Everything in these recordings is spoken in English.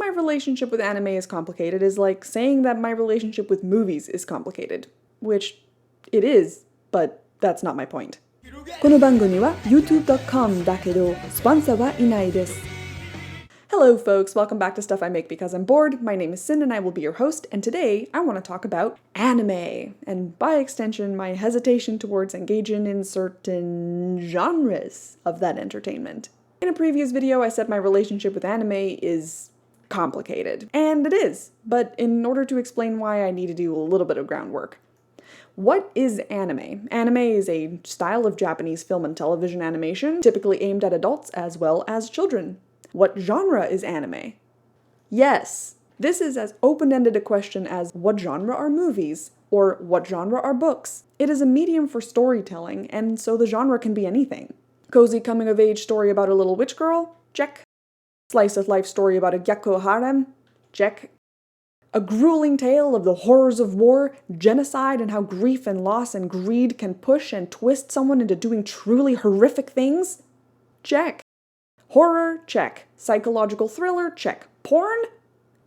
my relationship with anime is complicated is like saying that my relationship with movies is complicated. Which it is, but that's not my point. この番組は youtube.com だけどスポンサーはいないです。Hello folks, welcome back to Stuff I Make Because I'm Bored. My name is Sin and I will be your host, and today I want to talk about anime, and by extension my hesitation towards engaging in certain genres of that entertainment. In a previous video I said my relationship with anime is complicated, and it is, but in order to explain why I need to do a little bit of groundwork. What is anime? Anime is a style of Japanese film and television animation, typically aimed at adults as well as children. What genre is anime? Yes, this is as open-ended a question as what genre are movies, or what genre are books. It is a medium for storytelling, and so the genre can be anything. Cozy coming-of-age story about a little witch girl? Check. Slice-of-life story about a Gyakko harem? Check. A grueling tale of the horrors of war, genocide, and how grief and loss and greed can push and twist someone into doing truly horrific things? Check. Horror? Check. Psychological thriller? Check. Porn?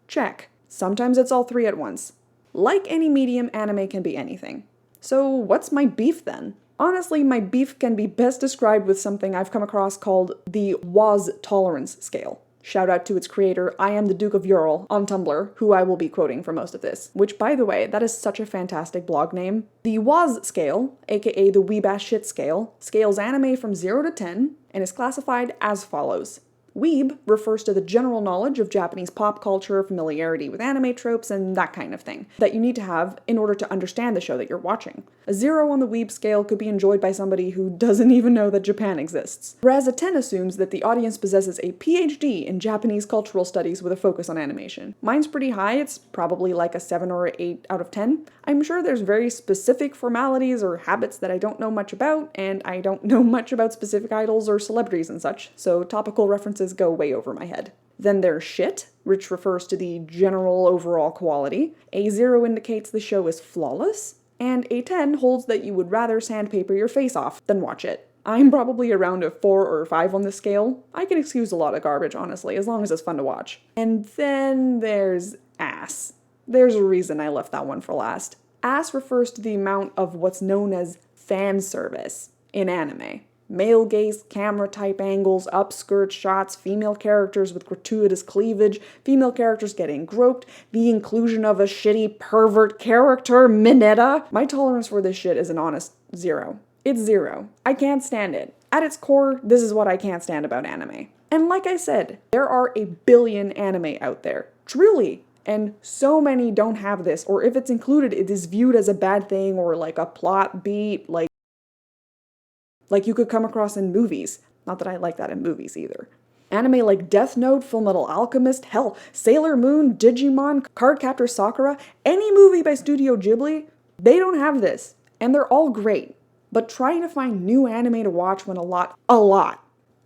Check. Sometimes it's all three at once. Like any medium, anime can be anything. So what's my beef then? Honestly, my beef can be best described with something I've come across called the Woz tolerance scale. Shout out to its creator, I am the Duke of Ural, on Tumblr, who I will be quoting for most of this. Which, by the way, that is such a fantastic blog name. The Woz scale, aka the Weeb-ass shit scale, scales anime from 0 to 10, and is classified as follows. Weeb refers to the general knowledge of Japanese pop culture, familiarity with anime tropes, and that kind of thing, that you need to have in order to understand the show that you're watching. A 0 on the Weeb scale could be enjoyed by somebody who doesn't even know that Japan exists, whereas a 10 assumes that the audience possesses a PhD in Japanese cultural studies with a focus on animation. Mine's pretty high, it's probably like a 7 or 8 out of 10. I'm sure there's very specific formalities or habits that I don't know much about, and I don't know much about specific idols or celebrities and such, so topical references go way over my head. Then there's shit, which refers to the general overall quality. A 0 indicates the show is flawless, and a 10 holds that you would rather sandpaper your face off than watch it. I'm probably around a 4 or 5 on this scale. I can excuse a lot of garbage, honestly, as long as it's fun to watch. And then there's ass. There's a reason I left that one for last. Ass refers to the amount of what's known as fan service in anime. Male gaze, camera type angles, upskirt shots, female characters with gratuitous cleavage, female characters getting groped, the inclusion of a shitty pervert character, Mineta. My tolerance for this shit is an honest 0. It's 0. I can't stand it. At its core, this is what I can't stand about anime. And like I said, there are a billion anime out there. Truly. And so many don't have this, or if it's included, it is viewed as a bad thing or like a plot beat, like you could come across in movies. Not that I like that in movies either. Anime like Death Note, Fullmetal Alchemist, hell, Sailor Moon, Digimon, Cardcaptor Sakura, any movie by Studio Ghibli, they don't have this. And they're all great. But trying to find new anime to watch when a lot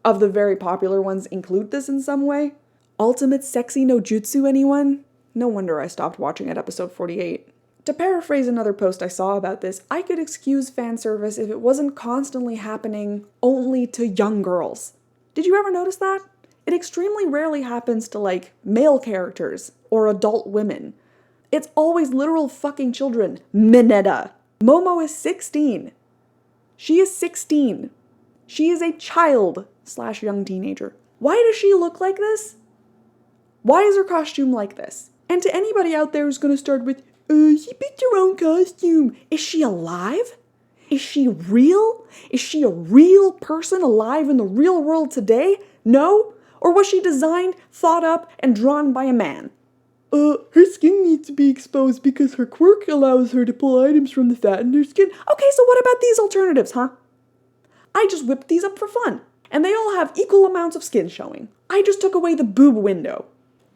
of the very popular ones include this in some way? Ultimate Sexy no Jutsu, anyone? No wonder I stopped watching at episode 48. To paraphrase another post I saw about this, I could excuse fan service if it wasn't constantly happening only to young girls. Did you ever notice that? It extremely rarely happens to, like, male characters or adult women. It's always literal fucking children. Mineta. Momo is 16. She is 16. She is a child/young teenager. Why does she look like this? Why is her costume like this? And to anybody out there who's gonna start with, she picked her own costume. Is she alive? Is she real? Is she a real person alive in the real world today? No? Or was she designed, thought up, and drawn by a man? Her skin needs to be exposed because her quirk allows her to pull items from the fat in her skin. Okay, so what about these alternatives, huh? I just whipped these up for fun. And they all have equal amounts of skin showing. I just took away the boob window.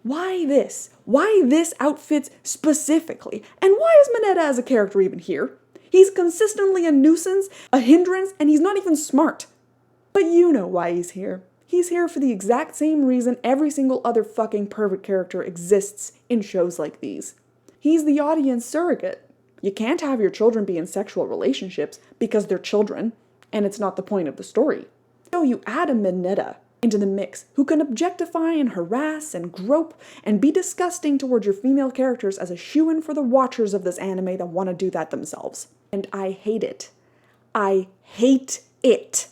Why this? Why this outfit specifically? And why is Mineta as a character even here? He's consistently a nuisance, a hindrance, and he's not even smart. But you know why he's here. He's here for the exact same reason every single other fucking pervert character exists in shows like these. He's the audience surrogate. You can't have your children be in sexual relationships because they're children, and it's not the point of the story. So you add a Mineta, into the mix who can objectify and harass and grope and be disgusting towards your female characters as a shoo-in for the watchers of this anime that want to do that themselves. And I hate it. I hate it.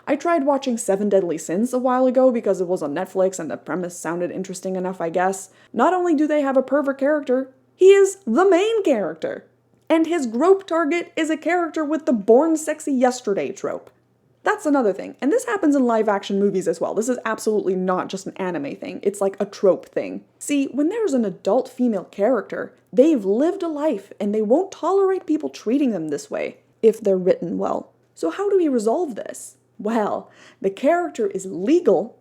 I tried watching Seven Deadly Sins a while ago because it was on Netflix and the premise sounded interesting enough, I guess. Not only do they have a pervert character, he is the main character. And his grope target is a character with the born sexy yesterday trope. That's another thing, and this happens in live-action movies as well. This is absolutely not just an anime thing, it's like a trope thing. See, when there's an adult female character, they've lived a life, and they won't tolerate people treating them this way, if they're written well. So how do we resolve this? Well, the character is legal,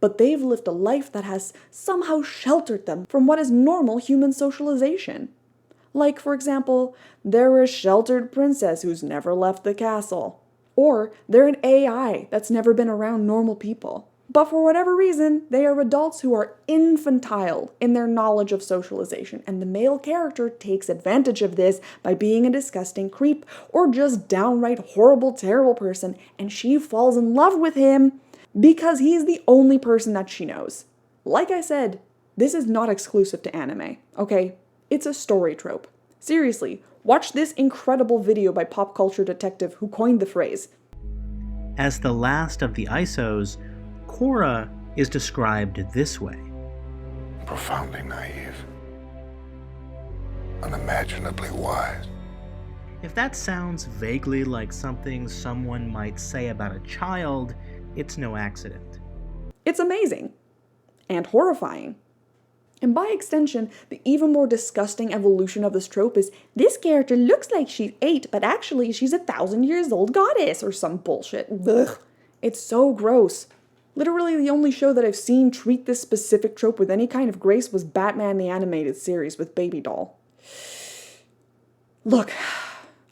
but they've lived a life that has somehow sheltered them from what is normal human socialization. Like, for example, they're a sheltered princess who's never left the castle. Or they're an AI that's never been around normal people. But for whatever reason, they are adults who are infantile in their knowledge of socialization, and the male character takes advantage of this by being a disgusting creep or just downright horrible, terrible person, and she falls in love with him because he's the only person that she knows. Like I said, this is not exclusive to anime, okay? It's a story trope. Seriously, watch this incredible video by Pop Culture Detective who coined the phrase. As the last of the Isos, Korra is described this way. Profoundly naive. Unimaginably wise. If that sounds vaguely like something someone might say about a child, it's no accident. It's amazing. And horrifying. And by extension, the even more disgusting evolution of this trope is, this character looks like she's 8, but actually she's a 1,000-year-old goddess or some bullshit. Ugh. It's so gross. Literally the only show that I've seen treat this specific trope with any kind of grace was Batman the Animated Series with Baby Doll. Look,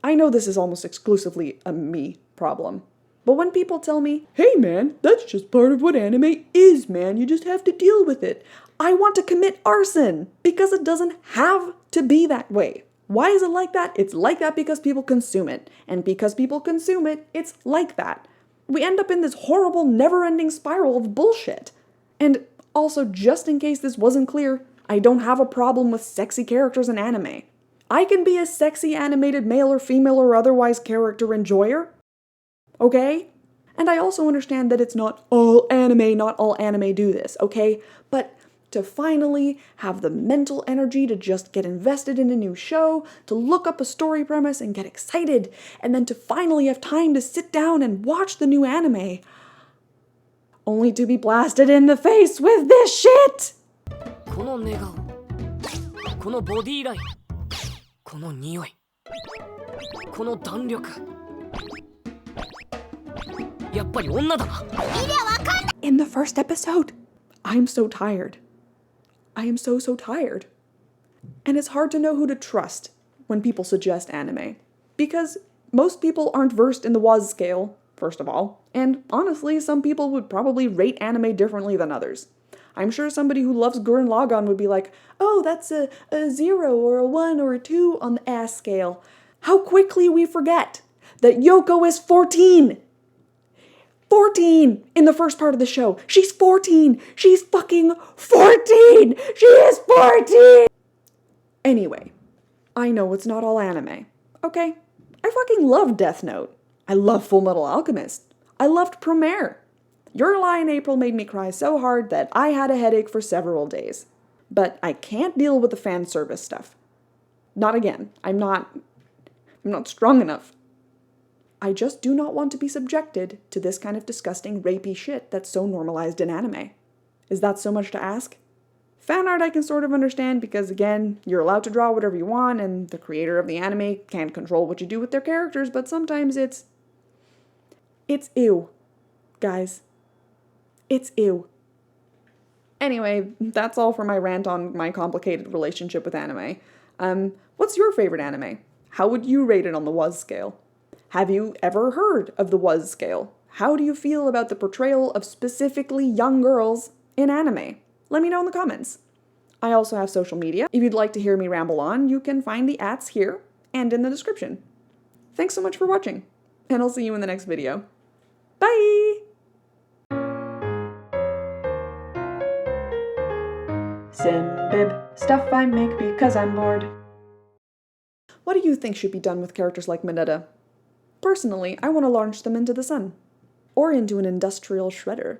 I know this is almost exclusively a me problem. But when people tell me, hey man, that's just part of what anime is, man, you just have to deal with it, I want to commit arson, because it doesn't have to be that way. Why is it like that? It's like that because people consume it. And because people consume it, it's like that. We end up in this horrible, never-ending spiral of bullshit. And also, just in case this wasn't clear, I don't have a problem with sexy characters in anime. I can be a sexy animated male or female or otherwise character enjoyer. Okay? And I also understand that it's not all anime do this, okay? But to finally have the mental energy to just get invested in a new show, to look up a story premise and get excited, and then to finally have time to sit down and watch the new anime, only to be blasted in the face with this shit! この寝顔、このボディライン、この匂い、この弾力。やっぱり女だな。In the first episode, I'm so tired. I am so tired. And it's hard to know who to trust when people suggest anime. Because most people aren't versed in the WAS scale, first of all. And honestly, some people would probably rate anime differently than others. I'm sure somebody who loves Gurren Lagann would be like, oh, that's a 0 or a 1 or a 2 on the ass scale. How quickly we forget that Yoko is 14! 14 in the first part of the show. She's 14. She's fucking 14. She is 14. Anyway, I know it's not all anime. Okay? I fucking love Death Note. I love Full Metal Alchemist. I loved Promare. Your Lie in April made me cry so hard that I had a headache for several days. But I can't deal with the fan service stuff. Not again. I'm not strong enough. I just do not want to be subjected to this kind of disgusting, rapey shit that's so normalized in anime. Is that so much to ask? Fan art I can sort of understand because, again, you're allowed to draw whatever you want and the creator of the anime can't control what you do with their characters, but sometimes it's ew. Guys. It's ew. Anyway, that's all for my rant on my complicated relationship with anime. What's your favorite anime? How would you rate it on the WAS scale? Have you ever heard of the WAS scale? How do you feel about the portrayal of specifically young girls in anime? Let me know in the comments. I also have social media. If you'd like to hear me ramble on, you can find the ats here and in the description. Thanks so much for watching, and I'll see you in the next video. Bye! Simbib, stuff I make because I'm bored. What do you think should be done with characters like Mineta? Personally, I want to launch them into the sun. Or into an industrial shredder.